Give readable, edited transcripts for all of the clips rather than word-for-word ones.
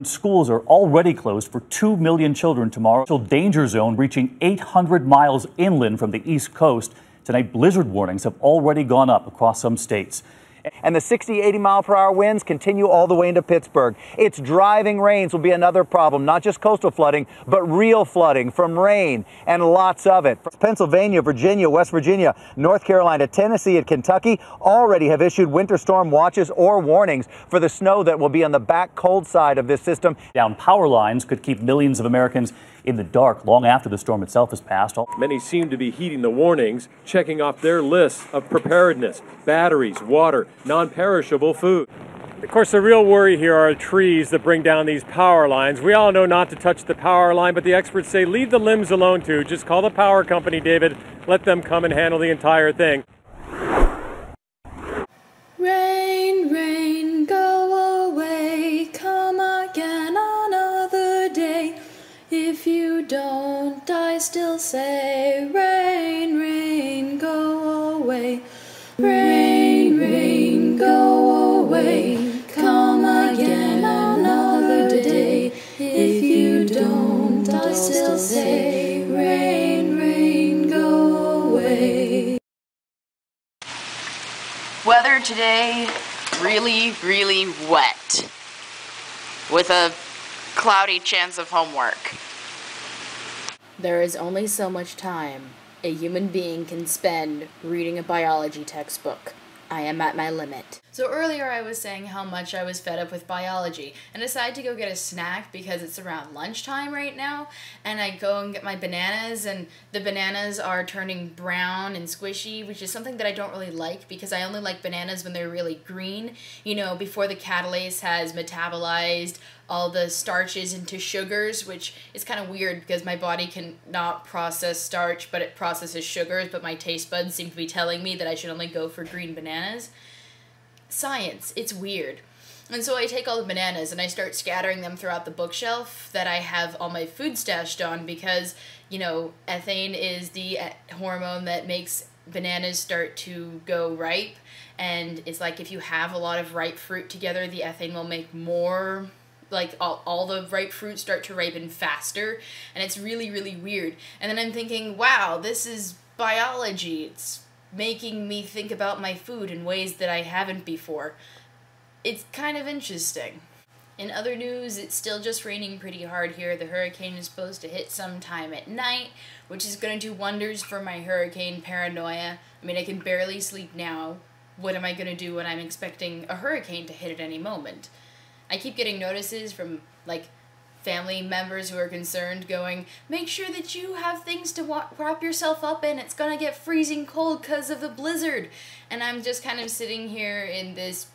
Schools are already closed for 2 million children tomorrow. Danger zone reaching 800 miles inland from the East Coast. Tonight, blizzard warnings have already gone up across some states. And the 60, 80 mile per hour winds continue all the way into Pittsburgh. It's driving rains will be another problem, not just coastal flooding, but real flooding from rain and lots of it. Pennsylvania, Virginia, West Virginia, North Carolina, Tennessee, and Kentucky already have issued winter storm watches or warnings for the snow that will be on the back cold side of this system. Down power lines could keep millions of Americans in the dark long after the storm itself has passed. Many seem to be heeding the warnings, checking off their lists of preparedness, batteries, water, non-perishable food. Of course, the real worry here are trees that bring down these power lines. We all know not to touch the power line, but the experts say leave the limbs alone too. Just call the power company, David. Let them come and handle the entire thing. Rain, rain, go away, come again another day. If you don't, I still say, rain, rain, go away. Rain, rain, go away, come again another day. If you don't, I still say, rain, rain, go away. Weather today, really, really wet, with a cloudy chance of homework. There is only so much time a human being can spend reading a biology textbook. I am at my limit. So earlier I was saying how much I was fed up with biology and decided to go get a snack because it's around lunchtime right now, and I go and get my bananas, and the bananas are turning brown and squishy, which is something that I don't really like because I only like bananas when they're really green, you know, before the catalase has metabolized all the starches into sugars, which is kind of weird because my body can not process starch, but it processes sugars, but my taste buds seem to be telling me that I should only go for green bananas. Science, it's weird. And so I take all the bananas and I start scattering them throughout the bookshelf that I have all my food stashed on because, you know, ethane is the hormone that makes bananas start to go ripe, and it's like if you have a lot of ripe fruit together, the ethane will make more, like all the ripe fruits start to ripen faster, and it's really, really weird. And then I'm thinking, wow, this is biology. It's making me think about my food in ways that I haven't before. It's kind of interesting. In other news, it's still just raining pretty hard here. The hurricane is supposed to hit sometime at night, which is going to do wonders for my hurricane paranoia. I mean, I can barely sleep now. What am I going to do when I'm expecting a hurricane to hit at any moment? I keep getting notices from, like, family members who are concerned going, make sure that you have things to wrap yourself up in. It's gonna get freezing cold because of the blizzard. And I'm just kind of sitting here in this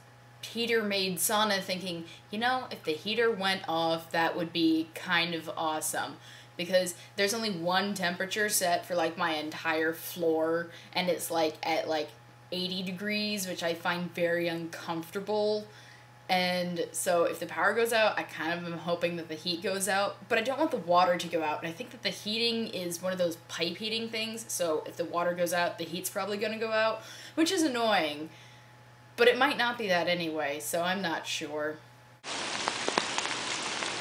heater-made sauna thinking, you know, if the heater went off, that would be kind of awesome. Because there's only one temperature set for, like, my entire floor, and it's, like, at, like, 80 degrees, which I find very uncomfortable. And so if the power goes out, I kind of am hoping that the heat goes out, but I don't want the water to go out. And I think that the heating is one of those pipe heating things, so if the water goes out, the heat's probably going to go out, which is annoying. But it might not be that anyway, so I'm not sure.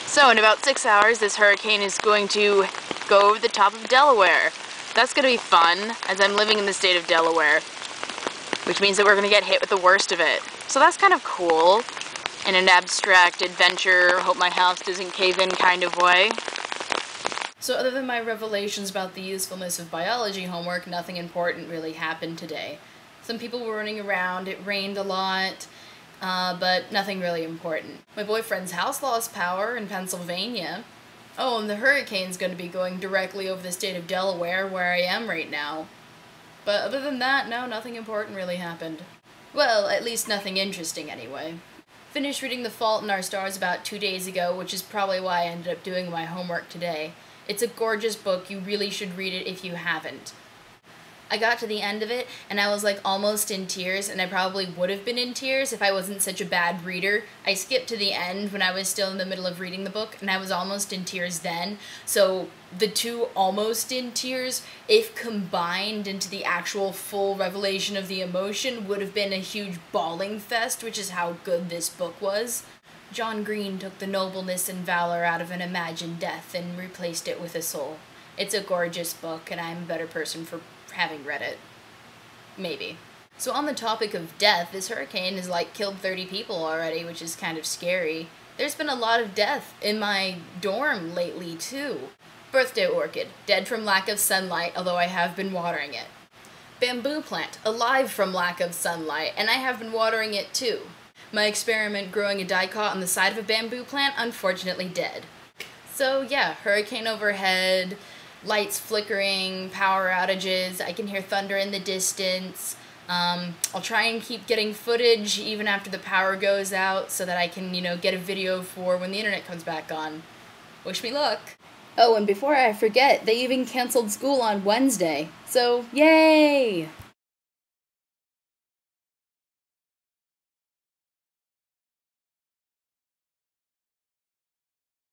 So in about 6 hours, this hurricane is going to go over the top of Delaware. That's going to be fun, as I'm living in the state of Delaware, which means that we're going to get hit with the worst of it. So that's kind of cool. In an abstract adventure, hope my house doesn't cave in kind of way. So other than my revelations about the usefulness of biology homework, nothing important really happened today. Some people were running around, it rained a lot, but nothing really important. My boyfriend's house lost power in Pennsylvania. Oh, and the hurricane's going to be going directly over the state of Delaware, where I am right now. But other than that, no, nothing important really happened. Well, at least nothing interesting anyway. Finished reading The Fault in Our Stars about 2 days ago, which is probably why I ended up doing my homework today. It's a gorgeous book. You really should read it if you haven't. I got to the end of it, and I was like almost in tears, and I probably would have been in tears if I wasn't such a bad reader. I skipped to the end when I was still in the middle of reading the book, and I was almost in tears then. So the two almost in tears, if combined into the actual full revelation of the emotion, would have been a huge bawling fest, which is how good this book was. John Green took the nobleness and valor out of an imagined death and replaced it with a soul. It's a gorgeous book, and I'm a better person for having read it. Maybe. So on the topic of death, this hurricane has killed 30 people already, which is kind of scary. There's been a lot of death in my dorm lately, too. Birthday orchid, dead from lack of sunlight, although I have been watering it. Bamboo plant, alive from lack of sunlight, and I have been watering it too. My experiment growing a dicot on the side of a bamboo plant, unfortunately dead. So yeah, hurricane overhead, lights flickering, power outages, I can hear thunder in the distance. I'll try and keep getting footage even after the power goes out so that I can, get a video for when the internet comes back on. Wish me luck. Oh, and before I forget, they even canceled school on Wednesday. So, yay!